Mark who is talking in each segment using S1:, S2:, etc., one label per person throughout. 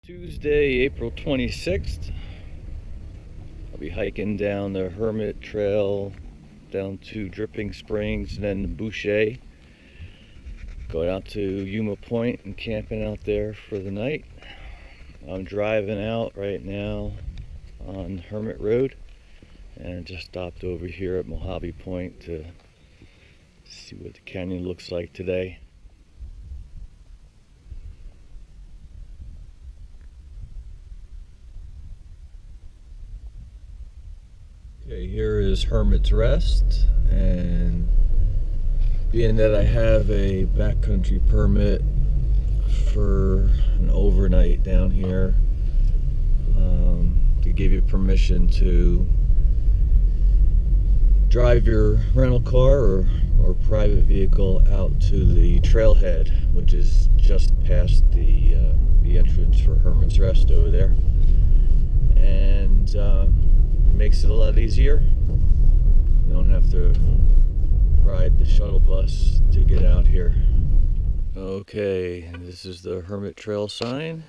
S1: Tuesday, April 26th. I'll be hiking down the Hermit Trail down to Dripping Springs and then Boucher. Going out to Yuma Point and camping out there for the night. I'm driving out right now on Hermit Road and just stopped over here at Mojave Point to see what the canyon looks like today. Okay, here is Hermit's Rest, and being that I have a backcountry permit for an overnight down here, they give you permission to drive your rental car or private vehicle out to the trailhead, which is just past the entrance for Hermit's Rest over there, and makes it a lot easier. You don't have to ride the shuttle bus to get out here. Okay, this is the Hermit Trail sign,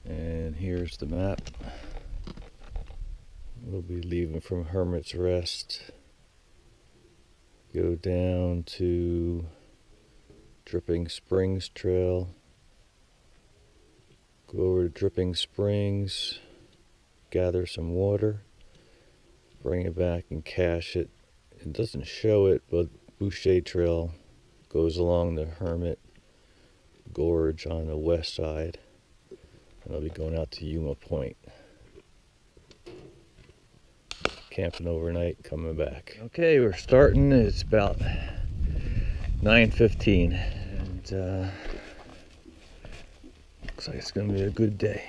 S1: and here's the map. We'll be leaving from Hermit's Rest, go down to Dripping Springs Trail, go over to Dripping Springs, gather some water, bring it back and cache it. It doesn't show it, but Boucher Trail goes along the Hermit Gorge on the west side, and I'll be going out to Yuma Point, camping overnight, coming back. Okay, we're starting. It's about 9:15, and looks like it's going to be a good day.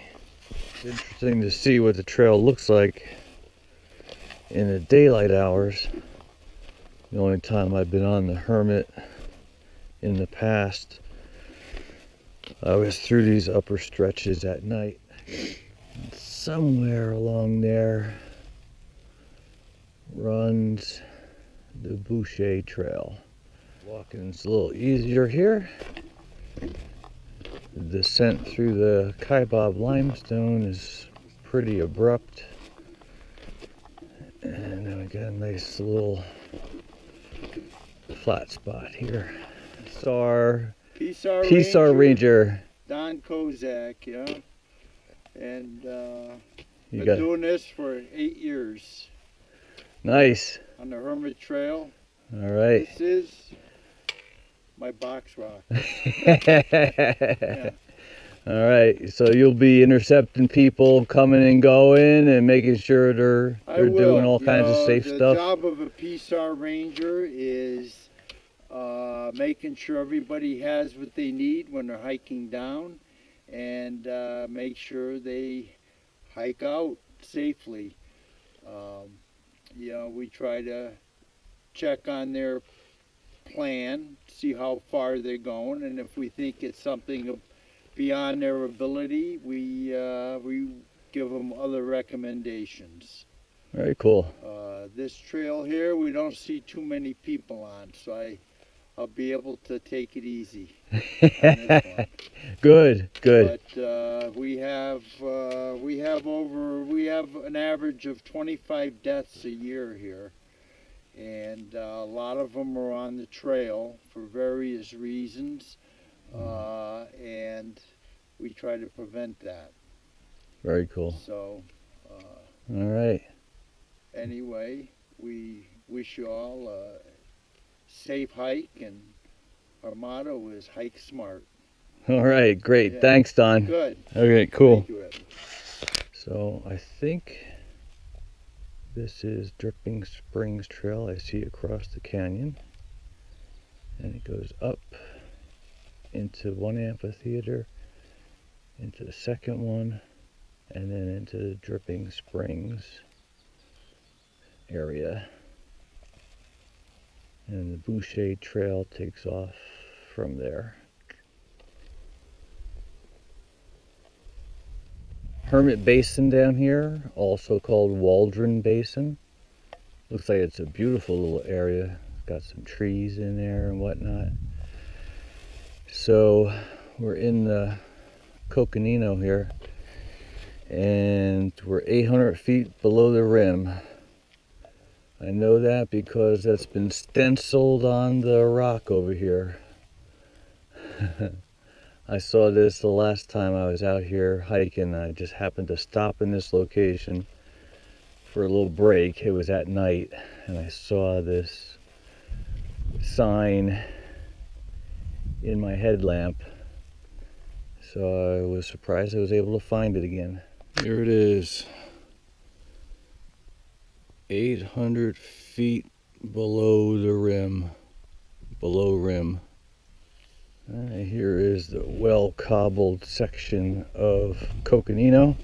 S1: It's interesting to see what the trail looks like in the daylight hours. The only time I've been on the Hermit in the past, I was through these upper stretches at night. And somewhere along there runs the Boucher Trail. Walking's a little easier here. The descent through the Kaibab limestone is pretty abrupt, and then we got a nice little flat spot here. Peace Our Ranger.
S2: Don Kozak, yeah. And
S1: You
S2: been
S1: got
S2: doing this for 8 years
S1: nice.
S2: on the Hermit Trail.
S1: All right.
S2: This is my box rock. Yeah.
S1: All right. So you'll be intercepting people coming and going and making sure they're doing all kinds of safe stuff.
S2: The job of a PCR ranger is making sure everybody has what they need when they're hiking down, and make sure they hike out safely. We try to check on their plan, see how far they're going, and if we think it's something beyond their ability, we give them other recommendations.
S1: Very cool.
S2: This trail here, we don't see too many people on, so I'll be able to take it easy on this one.
S1: Good.
S2: But we have an average of 25 deaths a year here, and a lot of them are on the trail for various reasons, and we try to prevent that.
S1: Very cool.
S2: So,
S1: all right.
S2: Anyway, we wish you all a safe hike, and our motto is hike smart.
S1: All right, great.
S2: Yeah.
S1: Thanks, Don.
S2: Good.
S1: Okay, cool.
S2: Thank you, Ed.
S1: So I think this is Dripping Springs Trail. I see across the canyon, and it goes up into one amphitheater, into the second one, and then into the Dripping Springs area. And the Boucher Trail takes off from there. Hermit Basin down here, also called Waldron Basin. Looks like it's a beautiful little area. Got some trees in there and whatnot. So we're in the Coconino here, and we're 800 feet below the rim. I know that because that's been stenciled on the rock over here. I saw this the last time I was out here hiking. I just happened to stop in this location for a little break. It was at night, and I saw this sign in my headlamp, so I was surprised I was able to find it again. Here it is, 800 feet below the rim, below rim. Here is the well-cobbled section of Coconino.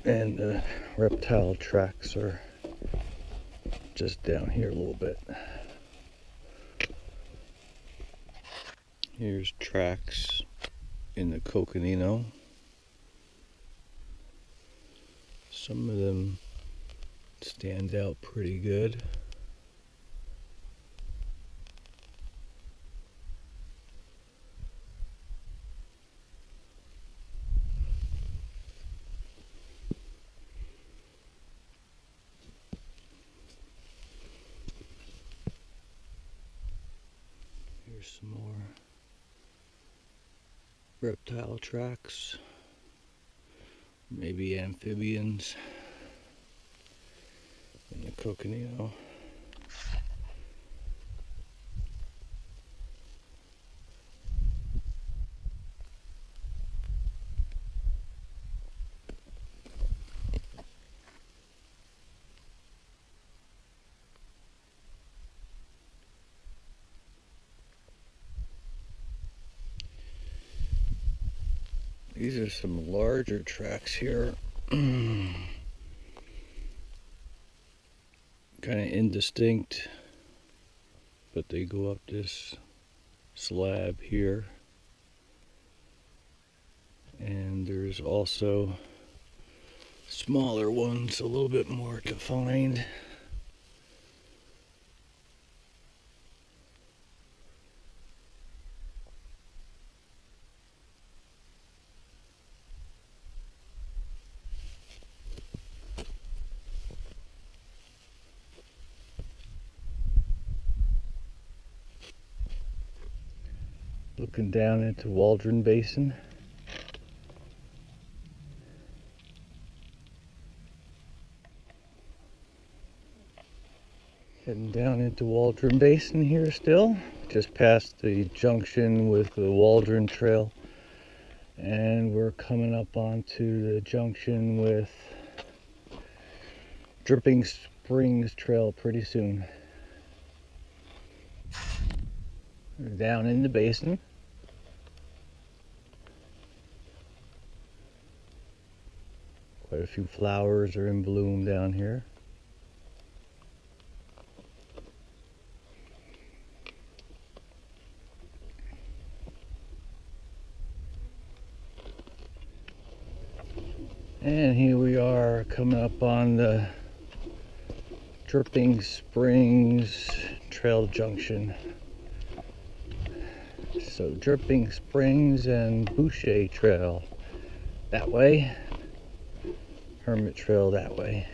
S1: And the reptile tracks are just down here a little bit. Here's tracks in the Coconino. Some of them stand out pretty good. Here's some more reptile tracks, maybe amphibians in the Coconino. These are some larger tracks here. Kind of indistinct, but they go up this slab here. And there's also smaller ones, a little bit more defined. Looking down into Waldron Basin. Heading down into Waldron Basin here still, just past the junction with the Waldron Trail, and we're coming up onto the junction with Dripping Springs Trail pretty soon. We're down in the basin. Quite a few flowers are in bloom down here. And here we are coming up on the Dripping Springs Trail Junction. So Dripping Springs and Boucher Trail that way. Hermit Trail that way.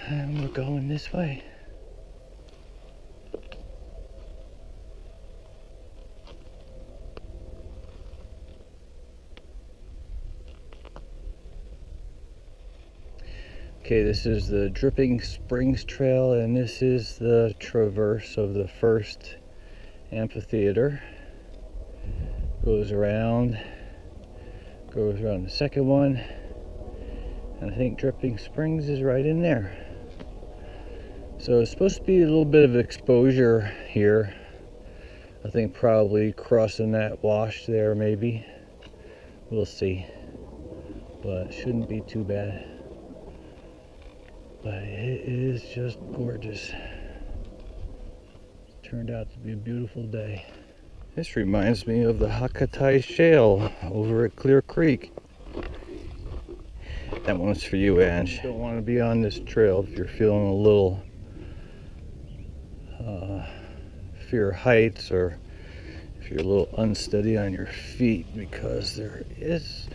S1: And we're going this way. Okay, this is the Dripping Springs Trail, and this is the traverse of the first amphitheater. Goes around the second one, and I think Dripping Springs is right in there. So it's supposed to be a little bit of exposure here. I think probably crossing that wash there maybe. We'll see, but shouldn't be too bad. But it is just gorgeous. Turned out to be a beautiful day. This reminds me of the Hakatai Shale over at Clear Creek. That one's for you, Ange. You don't want to be on this trail if you're feeling a little fear heights or if you're a little unsteady on your feet, because there is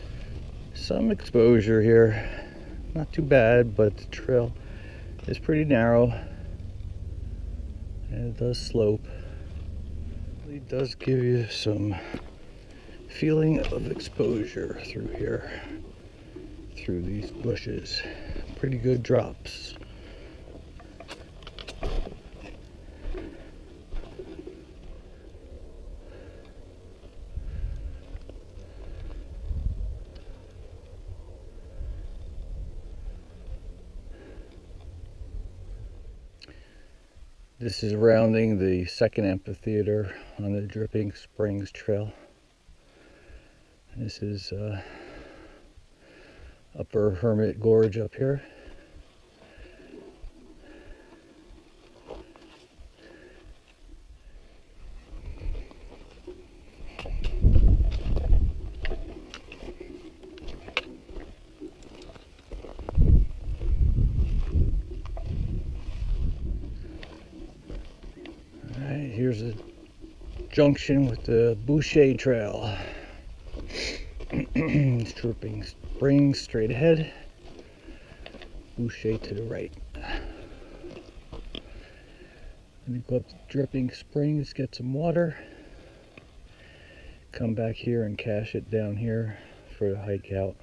S1: some exposure here. Not too bad, but the trail is pretty narrow and it does slope. It does give you some feeling of exposure through here, through these bushes. Pretty good drops. This is rounding the second amphitheater on the Dripping Springs Trail. This is Upper Hermit Gorge up here. Alright, here's a junction with the Boucher Trail. Dripping Springs straight ahead, Boucher to the right. And go up to Dripping Springs, get some water, come back here and cache it down here for the hike out.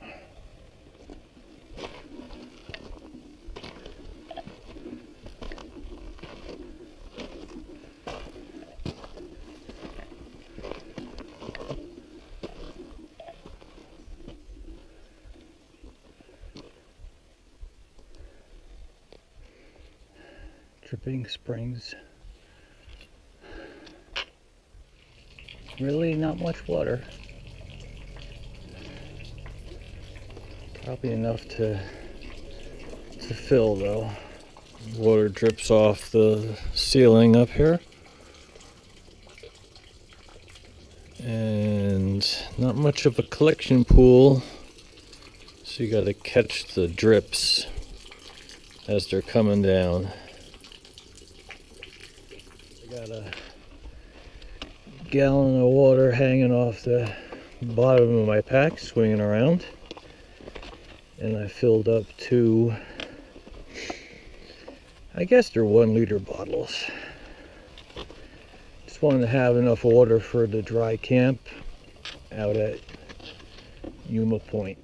S1: Dripping Springs. Really not much water. Probably enough to fill though. Water drips off the ceiling up here. And not much of a collection pool. So you gotta catch the drips as they're coming down. Got a gallon of water hanging off the bottom of my pack, swinging around, and I filled up two, I guess they're 1 liter bottles. Just wanted to have enough water for the dry camp out at Yuma Point.